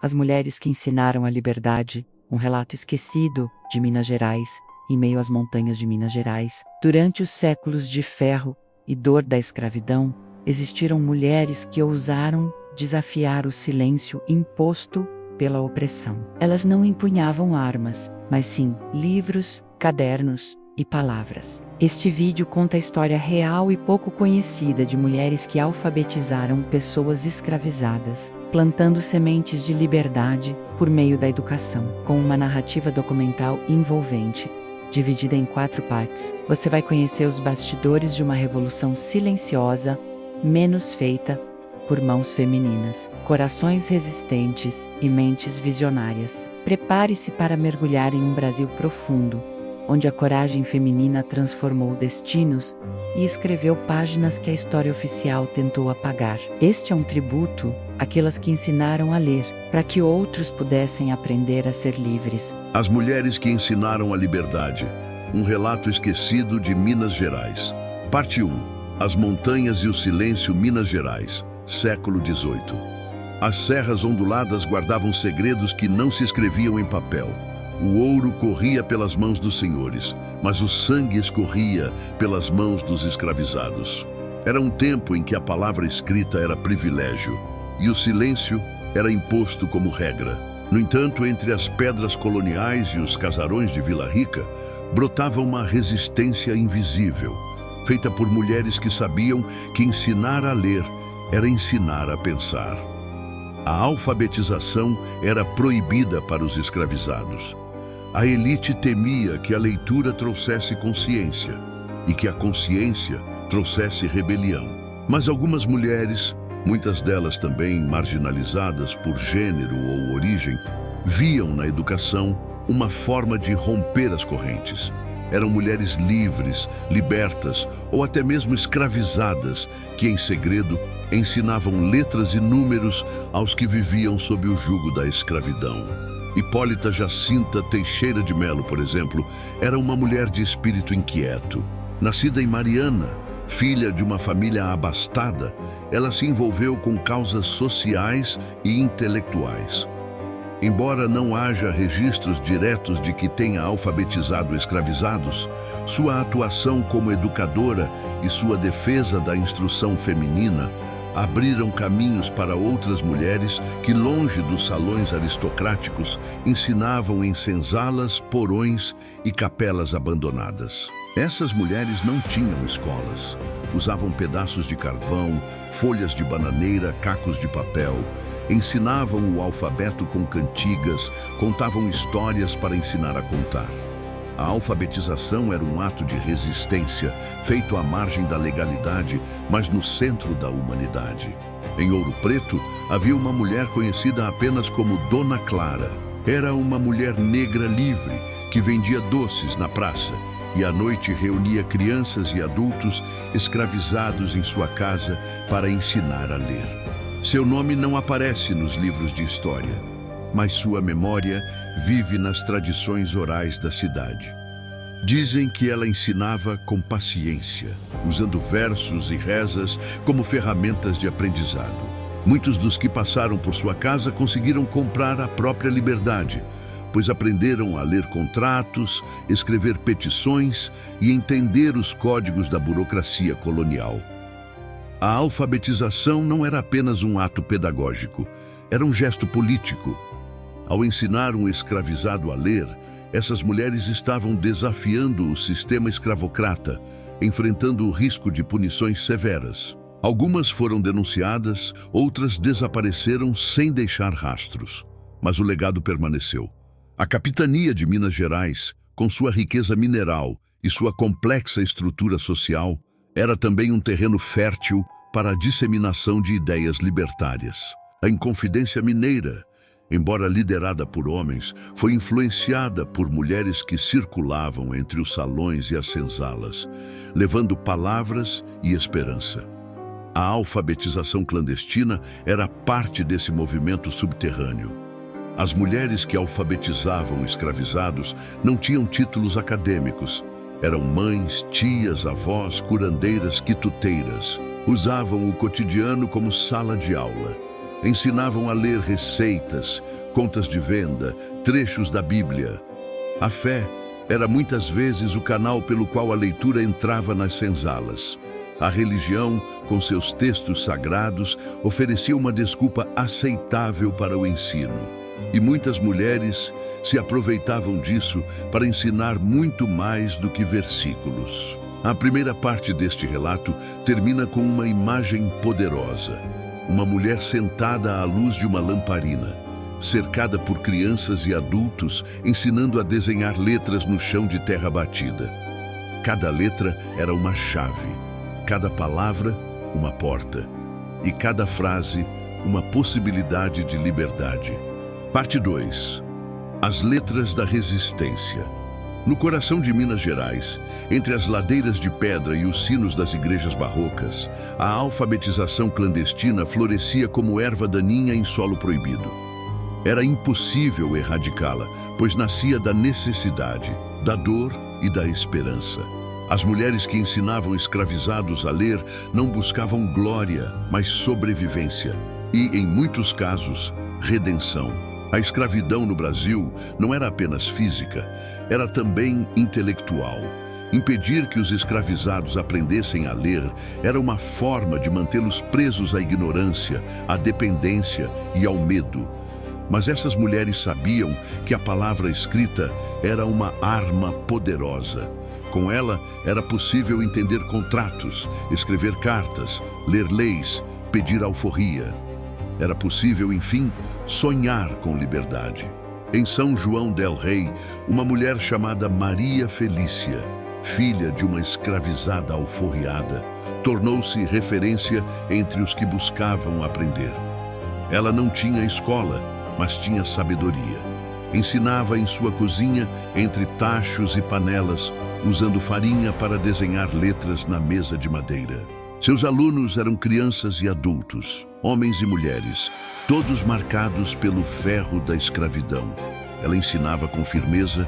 As mulheres que ensinaram a liberdade, um relato esquecido de Minas Gerais, em meio às montanhas de Minas Gerais. Durante os séculos de ferro e dor da escravidão, existiram mulheres que ousaram desafiar o silêncio imposto pela opressão. Elas não empunhavam armas, mas sim livros, cadernos e palavras. Este vídeo conta a história real e pouco conhecida de mulheres que alfabetizaram pessoas escravizadas, plantando sementes de liberdade por meio da educação. Com uma narrativa documental envolvente, dividida em 4 partes, você vai conhecer os bastidores de uma revolução silenciosa, menos feita por mãos femininas, corações resistentes e mentes visionárias. Prepare-se para mergulhar em um Brasil profundo, onde a coragem feminina transformou destinos e escreveu páginas que a história oficial tentou apagar. Este é um tributo àquelas que ensinaram a ler, para que outros pudessem aprender a ser livres. As mulheres que ensinaram a liberdade. Um relato esquecido de Minas Gerais. Parte 1. As montanhas e o silêncio, Minas Gerais, século XVIII. As serras onduladas guardavam segredos que não se escreviam em papel. O ouro corria pelas mãos dos senhores, mas o sangue escorria pelas mãos dos escravizados. Era um tempo em que a palavra escrita era privilégio e o silêncio era imposto como regra. No entanto, entre as pedras coloniais e os casarões de Vila Rica, brotava uma resistência invisível, feita por mulheres que sabiam que ensinar a ler era ensinar a pensar. A alfabetização era proibida para os escravizados. A elite temia que a leitura trouxesse consciência e que a consciência trouxesse rebelião. Mas algumas mulheres, muitas delas também marginalizadas por gênero ou origem, viam na educação uma forma de romper as correntes. Eram mulheres livres, libertas ou até mesmo escravizadas que, em segredo, ensinavam letras e números aos que viviam sob o jugo da escravidão. Hipólita Jacinta Teixeira de Melo, por exemplo, era uma mulher de espírito inquieto. Nascida em Mariana, filha de uma família abastada, ela se envolveu com causas sociais e intelectuais. Embora não haja registros diretos de que tenha alfabetizado escravizados, sua atuação como educadora e sua defesa da instrução feminina abriram caminhos para outras mulheres que, longe dos salões aristocráticos, ensinavam em senzalas, porões e capelas abandonadas. Essas mulheres não tinham escolas. Usavam pedaços de carvão, folhas de bananeira, cacos de papel. Ensinavam o alfabeto com cantigas, contavam histórias para ensinar a contar. A alfabetização era um ato de resistência, feito à margem da legalidade, mas no centro da humanidade. Em Ouro Preto, havia uma mulher conhecida apenas como Dona Clara. Era uma mulher negra livre, que vendia doces na praça e à noite reunia crianças e adultos escravizados em sua casa para ensinar a ler. Seu nome não aparece nos livros de história, mas sua memória vive nas tradições orais da cidade. Dizem que ela ensinava com paciência, usando versos e rezas como ferramentas de aprendizado. Muitos dos que passaram por sua casa conseguiram comprar a própria liberdade, pois aprenderam a ler contratos, escrever petições e entender os códigos da burocracia colonial. A alfabetização não era apenas um ato pedagógico, era um gesto político. Ao ensinar um escravizado a ler, essas mulheres estavam desafiando o sistema escravocrata, enfrentando o risco de punições severas. Algumas foram denunciadas, outras desapareceram sem deixar rastros. Mas o legado permaneceu. A capitania de Minas Gerais, com sua riqueza mineral e sua complexa estrutura social, era também um terreno fértil para a disseminação de ideias libertárias. A Inconfidência Mineira, embora liderada por homens, foi influenciada por mulheres que circulavam entre os salões e as senzalas, levando palavras e esperança. A alfabetização clandestina era parte desse movimento subterrâneo. As mulheres que alfabetizavam escravizados não tinham títulos acadêmicos. Eram mães, tias, avós, curandeiras, quituteiras. Usavam o cotidiano como sala de aula. Ensinavam a ler receitas, contas de venda, trechos da Bíblia. A fé era muitas vezes o canal pelo qual a leitura entrava nas senzalas. A religião, com seus textos sagrados, oferecia uma desculpa aceitável para o ensino. E muitas mulheres se aproveitavam disso para ensinar muito mais do que versículos. A primeira parte deste relato termina com uma imagem poderosa. Uma mulher sentada à luz de uma lamparina, cercada por crianças e adultos, ensinando a desenhar letras no chão de terra batida. Cada letra era uma chave, cada palavra uma porta, e cada frase uma possibilidade de liberdade. Parte 2. As letras da resistência. No coração de Minas Gerais, entre as ladeiras de pedra e os sinos das igrejas barrocas, a alfabetização clandestina florescia como erva daninha em solo proibido. Era impossível erradicá-la, pois nascia da necessidade, da dor e da esperança. As mulheres que ensinavam escravizados a ler não buscavam glória, mas sobrevivência e, em muitos casos, redenção. A escravidão no Brasil não era apenas física, era também intelectual. Impedir que os escravizados aprendessem a ler era uma forma de mantê-los presos à ignorância, à dependência e ao medo. Mas essas mulheres sabiam que a palavra escrita era uma arma poderosa. Com ela, era possível entender contratos, escrever cartas, ler leis, pedir alforria. Era possível, enfim, sonhar com liberdade. Em São João del Rei, uma mulher chamada Maria Felícia, filha de uma escravizada alforriada, tornou-se referência entre os que buscavam aprender. Ela não tinha escola, mas tinha sabedoria. Ensinava em sua cozinha, entre tachos e panelas, usando farinha para desenhar letras na mesa de madeira. Seus alunos eram crianças e adultos, homens e mulheres, todos marcados pelo ferro da escravidão. Ela ensinava com firmeza,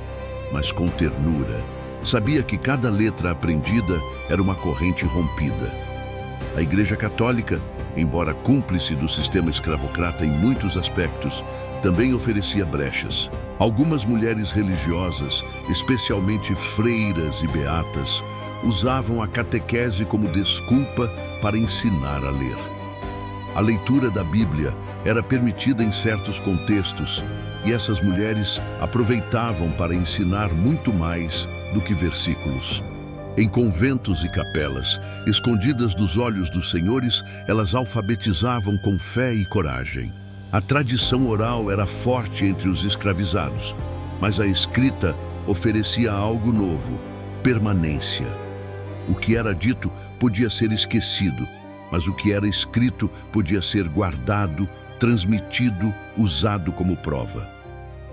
mas com ternura. Sabia que cada letra aprendida era uma corrente rompida. A Igreja Católica, embora cúmplice do sistema escravocrata em muitos aspectos, também oferecia brechas. Algumas mulheres religiosas, especialmente freiras e beatas, usavam a catequese como desculpa para ensinar a ler. A leitura da Bíblia era permitida em certos contextos, e essas mulheres aproveitavam para ensinar muito mais do que versículos. Em conventos e capelas, escondidas dos olhos dos senhores, elas alfabetizavam com fé e coragem. A tradição oral era forte entre os escravizados, mas a escrita oferecia algo novo: permanência. O que era dito podia ser esquecido, mas o que era escrito podia ser guardado, transmitido, usado como prova.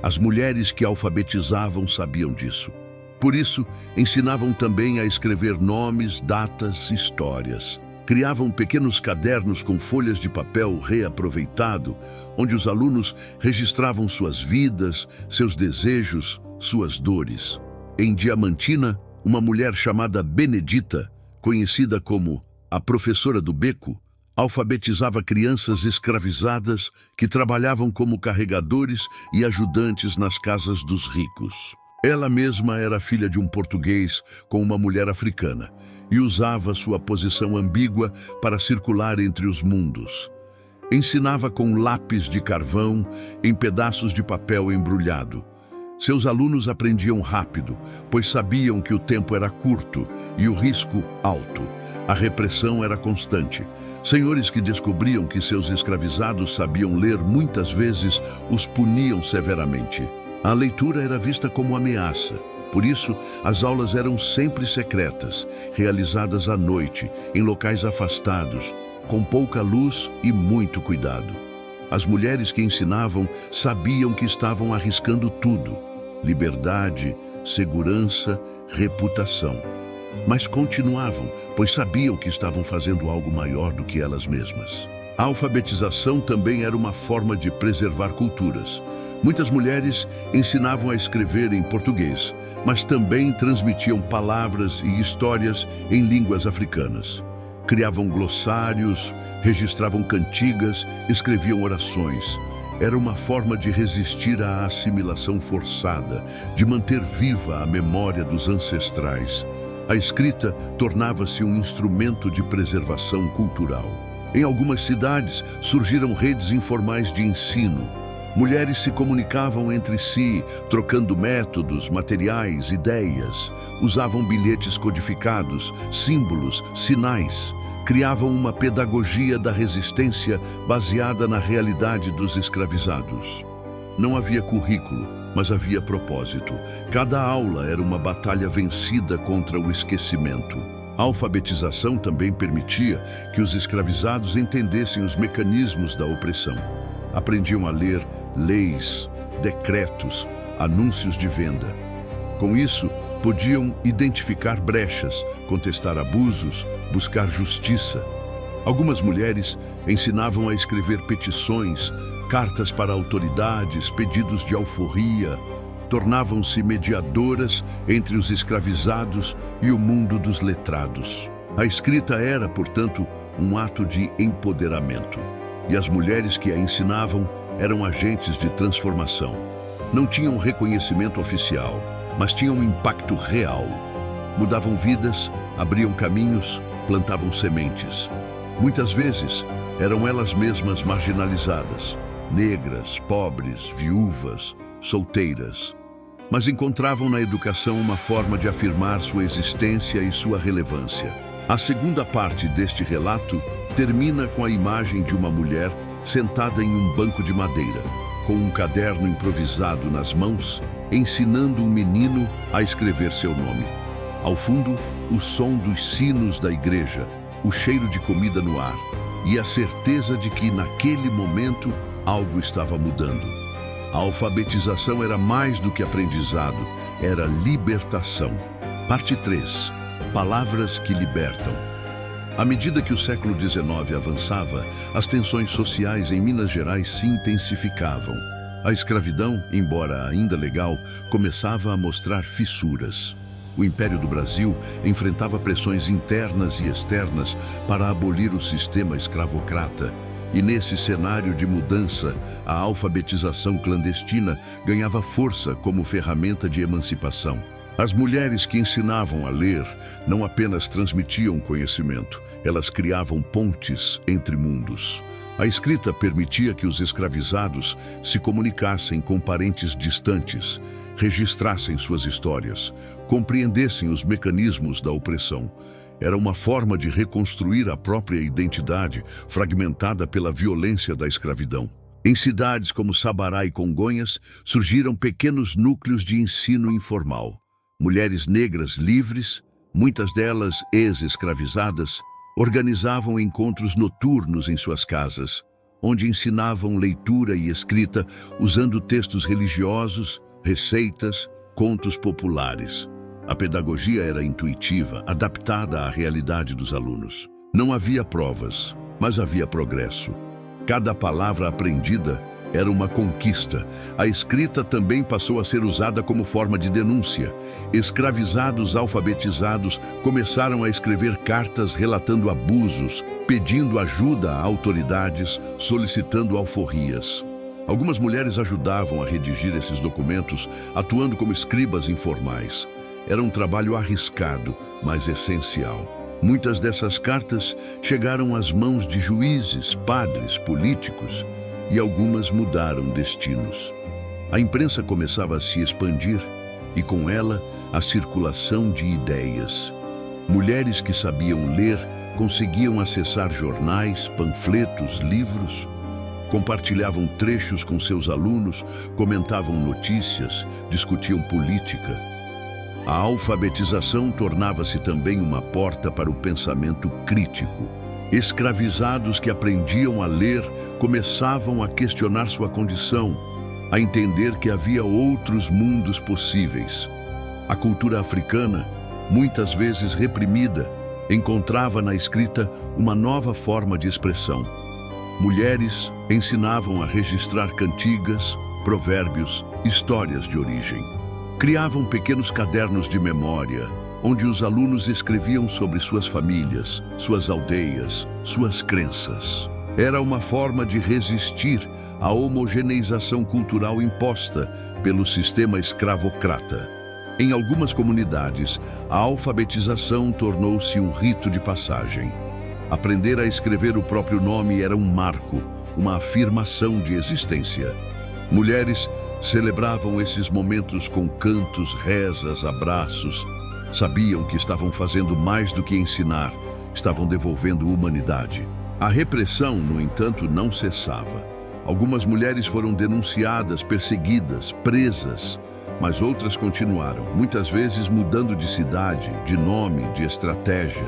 As mulheres que alfabetizavam sabiam disso. Por isso, ensinavam também a escrever nomes, datas, histórias. Criavam pequenos cadernos com folhas de papel reaproveitado, onde os alunos registravam suas vidas, seus desejos, suas dores. Em Diamantina, uma mulher chamada Benedita, conhecida como a professora do beco, alfabetizava crianças escravizadas que trabalhavam como carregadores e ajudantes nas casas dos ricos. Ela mesma era filha de um português com uma mulher africana e usava sua posição ambígua para circular entre os mundos. Ensinava com lápis de carvão em pedaços de papel embrulhado. Seus alunos aprendiam rápido, pois sabiam que o tempo era curto e o risco alto. A repressão era constante. Senhores que descobriam que seus escravizados sabiam ler muitas vezes os puniam severamente. A leitura era vista como ameaça. Por isso, as aulas eram sempre secretas, realizadas à noite, em locais afastados, com pouca luz e muito cuidado. As mulheres que ensinavam sabiam que estavam arriscando tudo: liberdade, segurança, reputação. Mas continuavam, pois sabiam que estavam fazendo algo maior do que elas mesmas. A alfabetização também era uma forma de preservar culturas. Muitas mulheres ensinavam a escrever em português, mas também transmitiam palavras e histórias em línguas africanas. Criavam glossários, registravam cantigas, escreviam orações. Era uma forma de resistir à assimilação forçada, de manter viva a memória dos ancestrais. A escrita tornava-se um instrumento de preservação cultural. Em algumas cidades surgiram redes informais de ensino. Mulheres se comunicavam entre si, trocando métodos, materiais, ideias. Usavam bilhetes codificados, símbolos, sinais. Criavam uma pedagogia da resistência baseada na realidade dos escravizados. Não havia currículo, mas havia propósito. Cada aula era uma batalha vencida contra o esquecimento. A alfabetização também permitia que os escravizados entendessem os mecanismos da opressão. Aprendiam a ler leis, decretos, anúncios de venda. Com isso, podiam identificar brechas, contestar abusos, buscar justiça. Algumas mulheres ensinavam a escrever petições, cartas para autoridades, pedidos de alforria. Tornavam-se mediadoras entre os escravizados e o mundo dos letrados. A escrita era, portanto, um ato de empoderamento. E as mulheres que a ensinavam eram agentes de transformação. Não tinham reconhecimento oficial, mas tinham um impacto real. Mudavam vidas, abriam caminhos, plantavam sementes. Muitas vezes, eram elas mesmas marginalizadas, negras, pobres, viúvas, solteiras. Mas encontravam na educação uma forma de afirmar sua existência e sua relevância. A segunda parte deste relato termina com a imagem de uma mulher sentada em um banco de madeira, com um caderno improvisado nas mãos, ensinando um menino a escrever seu nome. Ao fundo, o som dos sinos da igreja, o cheiro de comida no ar e a certeza de que, naquele momento, algo estava mudando. A alfabetização era mais do que aprendizado, era libertação. Parte 3. Palavras que libertam. À medida que o século XIX avançava, as tensões sociais em Minas Gerais se intensificavam. A escravidão, embora ainda legal, começava a mostrar fissuras. O Império do Brasil enfrentava pressões internas e externas para abolir o sistema escravocrata. E nesse cenário de mudança, a alfabetização clandestina ganhava força como ferramenta de emancipação. As mulheres que ensinavam a ler não apenas transmitiam conhecimento, elas criavam pontes entre mundos. A escrita permitia que os escravizados se comunicassem com parentes distantes, registrassem suas histórias, compreendessem os mecanismos da opressão. Era uma forma de reconstruir a própria identidade, fragmentada pela violência da escravidão. Em cidades como Sabará e Congonhas, surgiram pequenos núcleos de ensino informal. Mulheres negras livres, muitas delas ex-escravizadas, organizavam encontros noturnos em suas casas, onde ensinavam leitura e escrita usando textos religiosos, receitas, contos populares. A pedagogia era intuitiva, adaptada à realidade dos alunos. Não havia provas, mas havia progresso. Cada palavra aprendida era uma conquista. A escrita também passou a ser usada como forma de denúncia. Escravizados alfabetizados começaram a escrever cartas relatando abusos, pedindo ajuda a autoridades, solicitando alforrias. Algumas mulheres ajudavam a redigir esses documentos, atuando como escribas informais. Era um trabalho arriscado, mas essencial. Muitas dessas cartas chegaram às mãos de juízes, padres, políticos, e algumas mudaram destinos. A imprensa começava a se expandir e, com ela, a circulação de ideias. Mulheres que sabiam ler conseguiam acessar jornais, panfletos, livros, compartilhavam trechos com seus alunos, comentavam notícias, discutiam política. A alfabetização tornava-se também uma porta para o pensamento crítico. Escravizados que aprendiam a ler começavam a questionar sua condição, a entender que havia outros mundos possíveis. A cultura africana, muitas vezes reprimida, encontrava na escrita uma nova forma de expressão. Mulheres ensinavam a registrar cantigas, provérbios, histórias de origem. Criavam pequenos cadernos de memória, onde os alunos escreviam sobre suas famílias, suas aldeias, suas crenças. Era uma forma de resistir à homogeneização cultural imposta pelo sistema escravocrata. Em algumas comunidades, a alfabetização tornou-se um rito de passagem. Aprender a escrever o próprio nome era um marco, uma afirmação de existência. Mulheres celebravam esses momentos com cantos, rezas, abraços. Sabiam que estavam fazendo mais do que ensinar, estavam devolvendo humanidade. A repressão, no entanto, não cessava. Algumas mulheres foram denunciadas, perseguidas, presas, mas outras continuaram, muitas vezes mudando de cidade, de nome, de estratégia.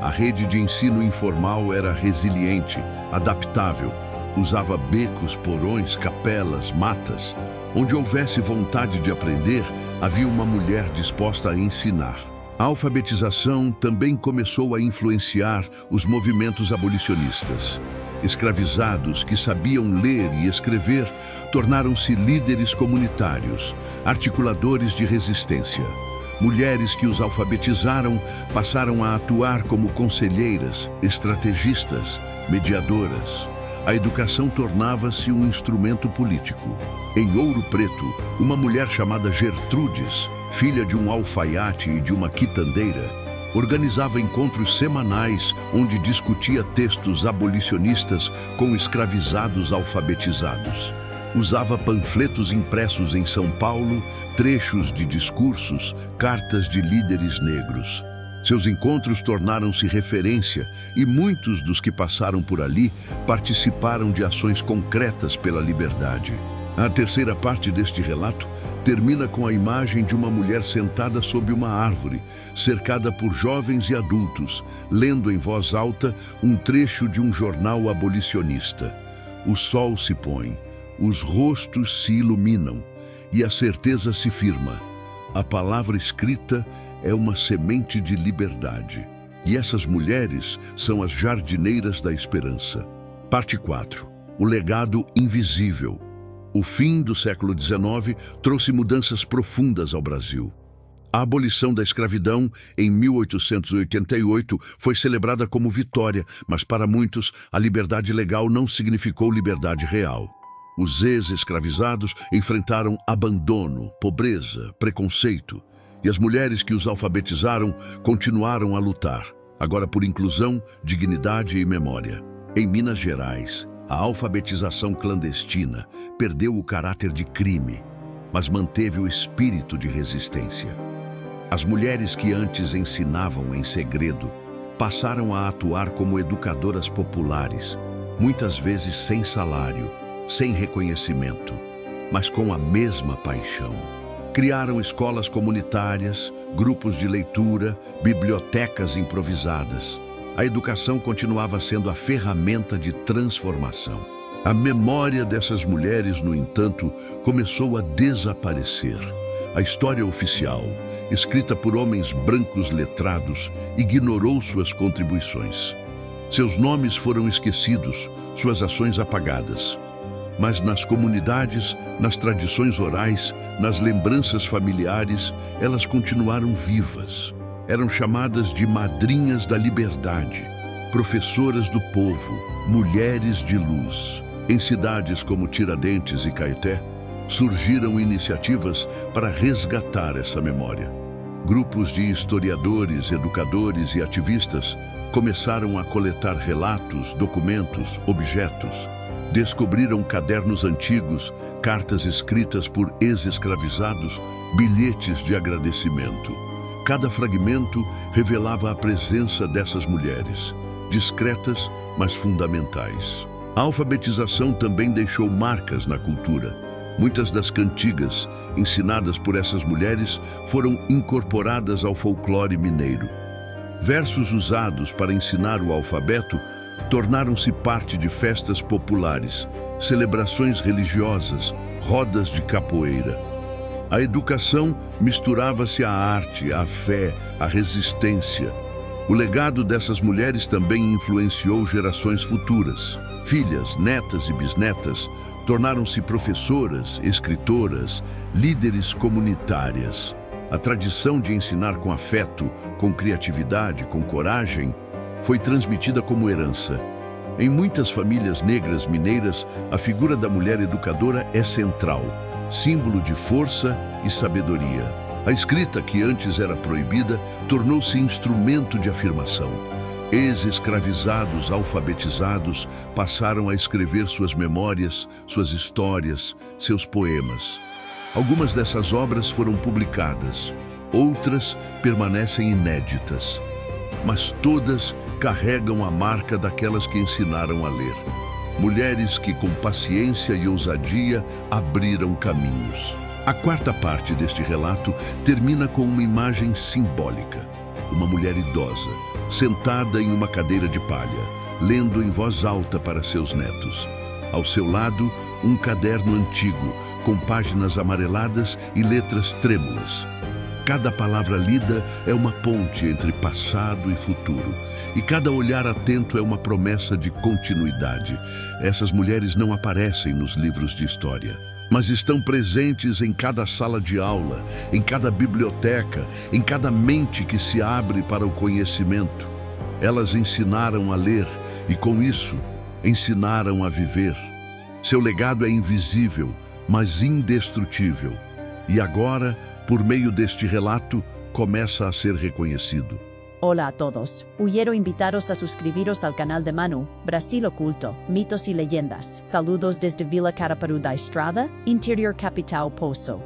A rede de ensino informal era resiliente, adaptável, usava becos, porões, capelas, matas. Onde houvesse vontade de aprender, havia uma mulher disposta a ensinar. A alfabetização também começou a influenciar os movimentos abolicionistas. Escravizados que sabiam ler e escrever tornaram-se líderes comunitários, articuladores de resistência. Mulheres que os alfabetizaram passaram a atuar como conselheiras, estrategistas, mediadoras. A educação tornava-se um instrumento político. Em Ouro Preto, uma mulher chamada Gertrudes, filha de um alfaiate e de uma quitandeira, organizava encontros semanais onde discutia textos abolicionistas com escravizados alfabetizados. Usava panfletos impressos em São Paulo, trechos de discursos, cartas de líderes negros. Seus encontros tornaram-se referência e muitos dos que passaram por ali participaram de ações concretas pela liberdade. A terceira parte deste relato termina com a imagem de uma mulher sentada sob uma árvore, cercada por jovens e adultos, lendo em voz alta um trecho de um jornal abolicionista. O sol se põe, os rostos se iluminam e a certeza se firma. A palavra escrita é uma semente de liberdade. E essas mulheres são as jardineiras da esperança. Parte 4. O legado invisível. O fim do século XIX trouxe mudanças profundas ao Brasil. A abolição da escravidão, em 1888, foi celebrada como vitória, mas para muitos, a liberdade legal não significou liberdade real. Os ex-escravizados enfrentaram abandono, pobreza, preconceito. E as mulheres que os alfabetizaram continuaram a lutar, agora por inclusão, dignidade e memória. Em Minas Gerais, a alfabetização clandestina perdeu o caráter de crime, mas manteve o espírito de resistência. As mulheres que antes ensinavam em segredo passaram a atuar como educadoras populares, muitas vezes sem salário, sem reconhecimento, mas com a mesma paixão. Criaram escolas comunitárias, grupos de leitura, bibliotecas improvisadas. A educação continuava sendo a ferramenta de transformação. A memória dessas mulheres, no entanto, começou a desaparecer. A história oficial, escrita por homens brancos letrados, ignorou suas contribuições. Seus nomes foram esquecidos, suas ações apagadas. Mas nas comunidades, nas tradições orais, nas lembranças familiares, elas continuaram vivas. Eram chamadas de madrinhas da liberdade, professoras do povo, mulheres de luz. Em cidades como Tiradentes e Caeté, surgiram iniciativas para resgatar essa memória. Grupos de historiadores, educadores e ativistas começaram a coletar relatos, documentos, objetos. Descobriram cadernos antigos, cartas escritas por ex-escravizados, bilhetes de agradecimento. Cada fragmento revelava a presença dessas mulheres, discretas, mas fundamentais. A alfabetização também deixou marcas na cultura. Muitas das cantigas, ensinadas por essas mulheres, foram incorporadas ao folclore mineiro. Versos usados para ensinar o alfabeto tornaram-se parte de festas populares, celebrações religiosas, rodas de capoeira. A educação misturava-se à arte, à fé, à resistência. O legado dessas mulheres também influenciou gerações futuras. Filhas, netas e bisnetas tornaram-se professoras, escritoras, líderes comunitárias. A tradição de ensinar com afeto, com criatividade, com coragem, foi transmitida como herança. Em muitas famílias negras mineiras, a figura da mulher educadora é central, símbolo de força e sabedoria. A escrita, que antes era proibida, tornou-se instrumento de afirmação. Ex-escravizados, alfabetizados, passaram a escrever suas memórias, suas histórias, seus poemas. Algumas dessas obras foram publicadas, outras permanecem inéditas, mas todas carregam a marca daquelas que ensinaram a ler. Mulheres que, com paciência e ousadia, abriram caminhos. A quarta parte deste relato termina com uma imagem simbólica. Uma mulher idosa, sentada em uma cadeira de palha, lendo em voz alta para seus netos. Ao seu lado, um caderno antigo, com páginas amareladas e letras trêmulas. Cada palavra lida é uma ponte entre passado e futuro, e cada olhar atento é uma promessa de continuidade. Essas mulheres não aparecem nos livros de história, mas estão presentes em cada sala de aula, em cada biblioteca, em cada mente que se abre para o conhecimento. Elas ensinaram a ler e, com isso, ensinaram a viver. Seu legado é invisível, mas indestrutível. E agora, por meio deste relato, começa a ser reconhecido. Hola a todos. Quiero invitaros a suscribiros al canal de Manu, Brasil Oculto, Mitos y Leyendas. Saludos desde Vila Caraparu da Estrada, Interior Capital Poço.